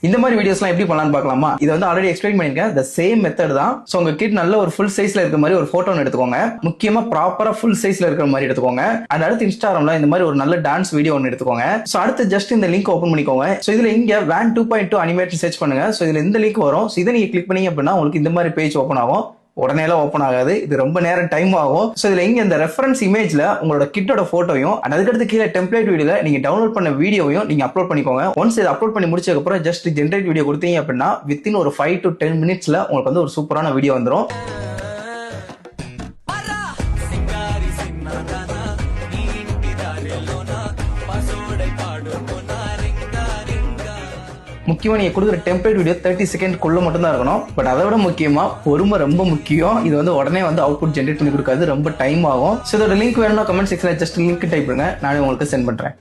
இந்த மாதிரி வீடியோஸ்லாம் எப்படி பண்ணலாம்னு பார்க்கலாமா? இதை வந்து ஆல்ரெடி எக்ஸ்பிளைன் பண்ணிருக்கேன். த சேம் மெத்தட் தான். ஸோ உங்க கிட் நல்ல ஒரு ஃபுல் சைஸ்ல இருக்கிற மாதிரி ஒரு போட்டோ எடுத்துக்கோங்க. முக்கியமா ப்ராப்பரா ஃபுல் சைஸ்ல இருக்கிற மாதிரி எடுத்துக்கோங்க. அண்ட் அடுத்து இன்ஸ்டாகிராம்ல இந்த மாதிரி ஒரு நல்ல டான்ஸ் வீடியோ ஒன்று எடுத்துக்கோங்க. ஸோ அடுத்து ஜஸ்ட் இந்த லிங்க் ஓப்பன் பண்ணிக்கோங்க. ஸோ இதுல இங்க வேன் 2.2 அனிமேட் சர்ச் பண்ணுங்க. ஸோ இதுல இந்த லிங்க் வரும். ஸோ இதை நீங்க கிளிக் பண்ணீங்க அப்படின்னா உங்களுக்கு இந்த மாதிரி பேஜ் ஓப்பன் ஆகும். உடனே எல்லாம் ஓப்பன் ஆகாது, இது ரொம்ப நேரம் டைம் ஆகும். ஸோ இதுல இங்க இந்த ரெஃபரன்ஸ் இமேஜ்ல உங்களோட கிட்டோட போட்டோயும் அதுக்கடுத்து கீழே டெம்ப்ளேட் வீடியோல நீங்க டவுன்லோட் பண்ண வீடியோவையும் நீங்க அப்லோட் பண்ணிக்கோங்க. ஒன்ஸ் இதை அப்லோட் பண்ணி முடிச்சதுக்கு அப்புறம் ஜஸ்ட் ஜென்ரேட் வீடியோ கொடுத்தீங்க அப்படின்னா வித்தின் ஒரு 5 to 10 மினிட்ஸ்ல உங்களுக்கு வந்து ஒரு சூப்பரான வீடியோ வந்துடும். முக்கியமா நீங்க கொடுக்குற டெம்ப்ளேட் வீடியோ 30 செகண்ட்குள்ள மட்டும் தான் இருக்கணும். பட் அதை விட முக்கியமா பொறுமை ரொம்ப முக்கியம். இது வந்து உடனே வந்து அவுட்புட் ஜென்ரேட் பண்ணி கொடுக்காது, ரொம்ப டைம் ஆகும். ஸோ இதோட லிங்க் வேணும்னா கமெண்ட் செக்ஷன்ல ஜஸ்ட் லிங்க் டைப் பண்ணுங்க, நானே உங்களுக்கு சென்ட் பண்றேன்.